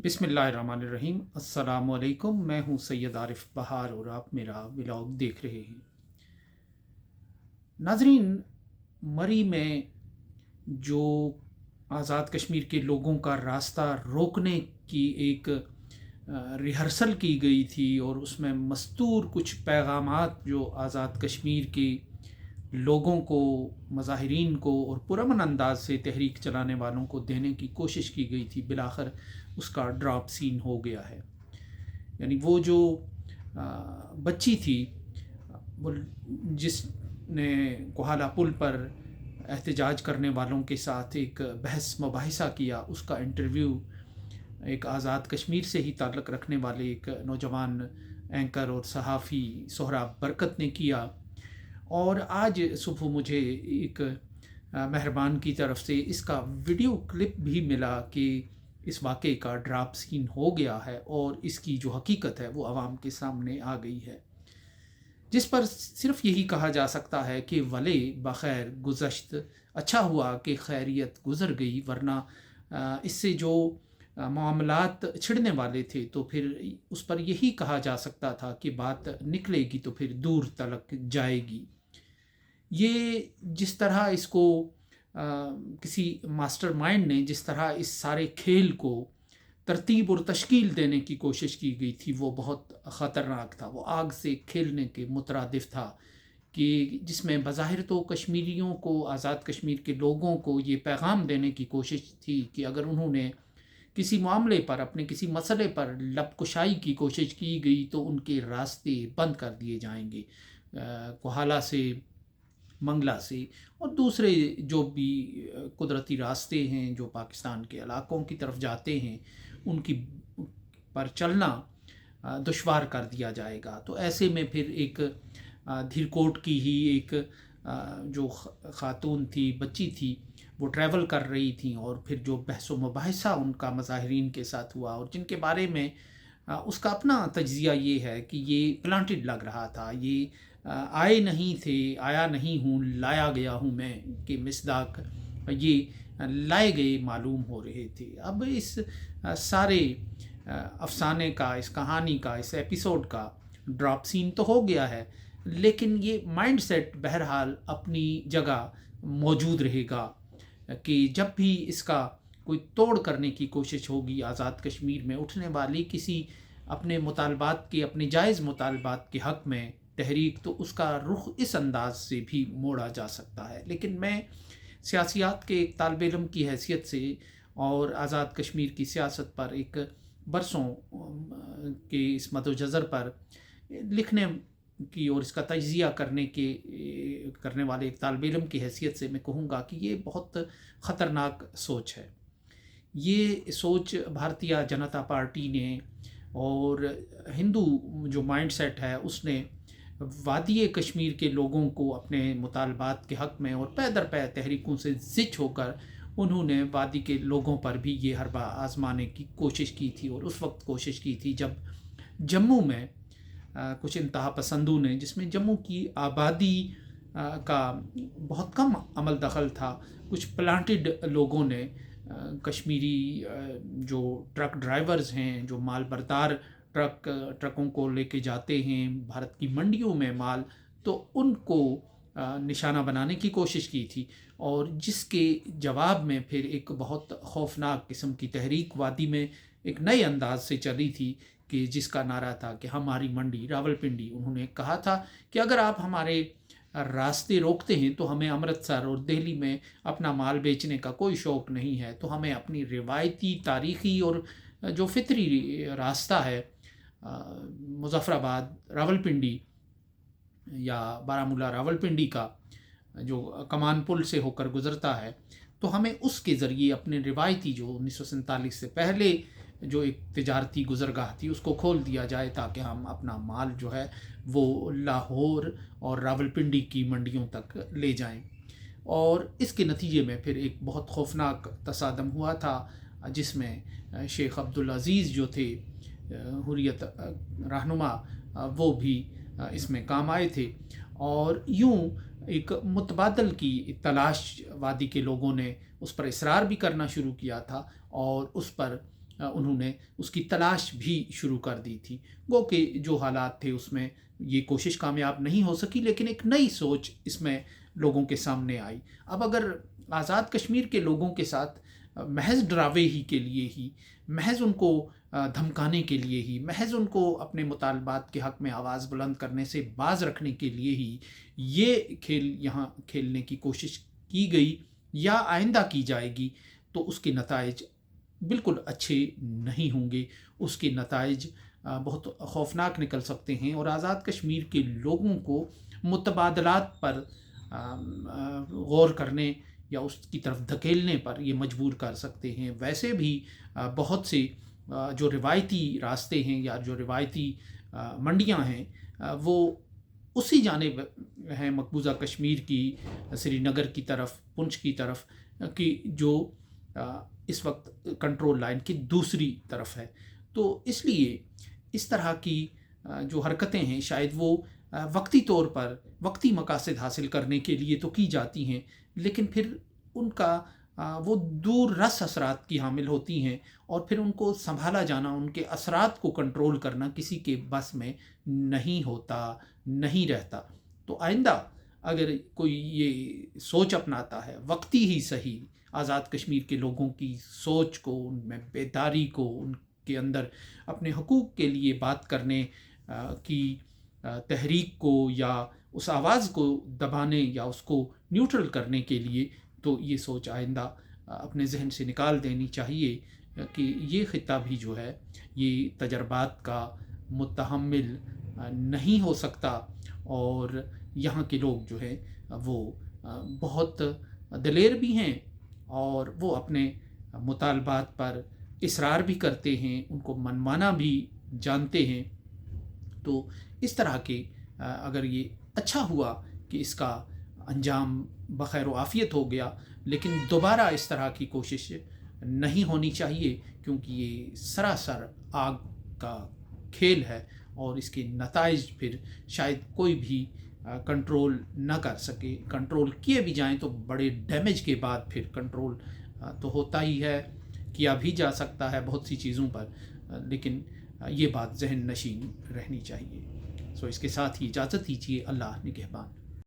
बिस्मिल्लाहिर्रहमानिर्रहीम। अस्सलाम वालेकुम। मैं हूं सैयद आरिफ बहार और आप मेरा व्लॉग देख रहे हैं। नाजरीन, मरी में जो आज़ाद कश्मीर के लोगों का रास्ता रोकने की एक रिहर्सल की गई थी और उसमें मस्तूर कुछ पैगामात जो आज़ाद कश्मीर के लोगों को, मज़ाहिरीन को और पुरअमन अंदाज से तहरीक चलाने वालों को देने की कोशिश की गई थी, बिलाखिर उसका ड्रॉप सीन हो गया है। यानी वो जो बच्ची थी, वो जिसने कोहाला पुल पर एहतजाज करने वालों के साथ एक बहस मुबाहिसा किया, उसका इंटरव्यू एक आज़ाद कश्मीर से ही ताल्लुक़ रखने वाले एक नौजवान एंकर और सहाफ़ी सोहराब बरकत ने किया। और आज सुबह मुझे एक मेहरबान की तरफ से इसका वीडियो क्लिप भी मिला कि इस वाक़े का ड्रॉप सीन हो गया है और इसकी जो हकीकत है वो आवाम के सामने आ गई है, जिस पर सिर्फ यही कहा जा सकता है कि वले बखैर गुज़श्त, अच्छा हुआ कि खैरियत गुज़र गई, वरना इससे जो मामलात छिड़ने वाले थे तो फिर उस पर यही कहा जा सकता था कि बात निकलेगी तो फिर दूर तलक जाएगी। ये जिस तरह इसको किसी मास्टरमाइंड ने जिस तरह इस सारे खेल को तरतीब और तश्कील देने की कोशिश की गई थी, वो बहुत ख़तरनाक था। वो आग से खेलने के मुतरादिफ था कि जिसमें बज़ाहिर तो कश्मीरियों को, आज़ाद कश्मीर के लोगों को ये पैगाम देने की कोशिश थी कि अगर उन्होंने किसी मामले पर, अपने किसी मसले पर लबकुशाई की कोशिश की गई तो उनके रास्ते बंद कर दिए जाएंगे। कोहाला से, मंगला से और दूसरे जो भी कुदरती रास्ते हैं जो पाकिस्तान के इलाकों की तरफ जाते हैं, उनकी पर चलना दुश्वार कर दिया जाएगा। तो ऐसे में फिर एक धीरकोट की ही एक जो ख़ातून थी, बच्ची थी, वो ट्रैवल कर रही थी और फिर जो बहस व मुबाहिसा उनका मज़ाहिरीन के साथ हुआ और जिनके बारे में उसका अपना तज्ज़िया ये है कि ये प्लांटेड लग रहा था, ये आए नहीं थे, आया नहीं हूँ, लाया गया हूँ मैं, कि मिसदाक ये लाए गए मालूम हो रहे थे। अब इस सारे अफसाने का, इस कहानी का, इस एपिसोड का ड्रॉप सीन तो हो गया है, लेकिन ये माइंड सेट बहरहाल अपनी जगह मौजूद रहेगा कि जब भी इसका कोई तोड़ करने की कोशिश होगी आज़ाद कश्मीर में उठने वाली किसी अपने मुतालबात के, अपने जायज़ मुतालबात के हक़ में तहरीक, तो उसका रुख इस अंदाज से भी मोड़ा जा सकता है। लेकिन मैं सियासियात के एक तालिब इल्म की हैसियत से और आज़ाद कश्मीर की सियासत पर एक बरसों के इस मदोजज़र पर लिखने की और इसका तज्ज़िया करने वाले एक तालिब इल्म की हैसियत से मैं कहूँगा कि ये बहुत ख़तरनाक सोच है। ये सोच भारतीय जनता पार्टी ने और हिंदू जो माइंड सेट है उसने वादी कश्मीर के लोगों को अपने मुतालबात के हक़ में और पै दर पै तहरीकों से ज़िच होकर उन्होंने वादी के लोगों पर भी ये हरबा आजमाने की कोशिश की थी। और उस वक्त कोशिश की थी जब जम्मू में कुछ इंतहा पसंदों ने, जिसमें जम्मू की आबादी का बहुत कम अमल दखल था, कुछ प्लांटेड लोगों ने कश्मीरी जो ट्रक ड्राइवर्स हैं, जो माल बरदार ट्रकों को लेके जाते हैं भारत की मंडियों में माल, तो उनको निशाना बनाने की कोशिश की थी। और जिसके जवाब में फिर एक बहुत खौफनाक किस्म की तहरीक वादी में एक नए अंदाज से चली थी कि जिसका नारा था कि हमारी मंडी रावलपिंडी। उन्होंने कहा था कि अगर आप हमारे रास्ते रोकते हैं तो हमें अमृतसर और दिल्ली में अपना माल बेचने का कोई शौक़ नहीं है, तो हमें अपनी रिवायती, तारीख़ी और जो फितरी रास्ता है मुज़फ़्फ़राबाद रावलपिंडी या बारामूला रावलपिंडी का, जो कमान पुल से होकर गुज़रता है, तो हमें उसके ज़रिए अपने रिवायती जो 1947 से पहले जो एक तिजारती गुज़रगाह थी उसको खोल दिया जाए, ताकि हम अपना माल जो है वो लाहौर और रावलपिंडी की मंडियों तक ले जाएं। और इसके नतीजे में फिर एक बहुत खौफनाक तसादम हुआ था, जिसमें शेख अब्दुल अज़ीज़ जो थे हुर्रियत रहनुमा, वो भी इसमें काम आए थे। और यूं एक मुतबादल की तलाश वादी के लोगों ने उस पर इसरार भी करना शुरू किया था और उस पर انہوں نے اس کی تلاش بھی شروع کر دی تھی. گو کہ جو حالات تھے اس میں یہ کوشش کامیاب نہیں ہو سکی، لیکن ایک نئی سوچ اس میں لوگوں کے سامنے آئی. اب اگر آزاد کشمیر کے لوگوں کے ساتھ محض ڈراوے ہی کے لیے ہی، محض ان کو دھمکانے کے لیے ہی، محض ان کو اپنے مطالبات کے حق میں آواز بلند کرنے سے باز رکھنے کے لیے ہی یہ کھیل یہاں کھیلنے کی کوشش کی گئی یا آئندہ کی جائے گی، تو اس کے نتائج بالکل اچھے نہیں ہوں گے. اس کے نتائج بہت خوفناک نکل سکتے ہیں اور آزاد کشمیر کے لوگوں کو متبادلات پر غور کرنے یا اس کی طرف دھکیلنے پر یہ مجبور کر سکتے ہیں. ویسے بھی بہت سے جو روایتی راستے ہیں یا جو روایتی منڈیاں ہیں وہ اسی جانب ہیں مقبوضہ کشمیر کی، سری نگر کی طرف، پنچ کی طرف، کہ جو اس وقت کنٹرول لائن کی دوسری طرف ہے. تو اس لیے اس طرح کی جو حرکتیں ہیں شاید وہ وقتی طور پر وقتی مقاصد حاصل کرنے کے لیے تو کی جاتی ہیں، لیکن پھر ان کا وہ دور رس اثرات کی حامل ہوتی ہیں، اور پھر ان کو سنبھالا جانا، ان کے اثرات کو کنٹرول کرنا کسی کے بس میں نہیں ہوتا، نہیں رہتا. تو آئندہ اگر کوئی یہ سوچ اپناتا ہے وقتی ہی صحیح، آزاد کشمیر کے لوگوں کی سوچ کو، ان میں بیداری کو، ان کے اندر اپنے حقوق کے لیے بات کرنے کی تحریک کو یا اس آواز کو دبانے یا اس کو نیوٹرل کرنے کے لیے، تو یہ سوچ آئندہ اپنے ذہن سے نکال دینی چاہیے کہ یہ خطہ بھی جو ہے یہ تجربات کا متحمل نہیں ہو سکتا، اور یہاں کے لوگ جو ہیں وہ بہت دلیر بھی ہیں اور وہ اپنے مطالبات پر اصرار بھی کرتے ہیں، ان کو منوانا بھی جانتے ہیں. تو اس طرح کے اگر یہ اچھا ہوا کہ اس کا انجام بخیر و عافیت ہو گیا، لیکن دوبارہ اس طرح کی کوشش نہیں ہونی چاہیے، کیونکہ یہ سراسر آگ کا کھیل ہے اور اس کے نتائج پھر شاید کوئی بھی کنٹرول نہ کر سکے. کنٹرول کیے بھی جائیں تو بڑے ڈیمیج کے بعد پھر کنٹرول تو ہوتا ہی ہے، کیا بھی جا سکتا ہے بہت سی چیزوں پر، لیکن یہ بات ذہن نشین رہنی چاہیے. سو اس کے ساتھ ہی اجازت دیجیے. اللہ نگہبان.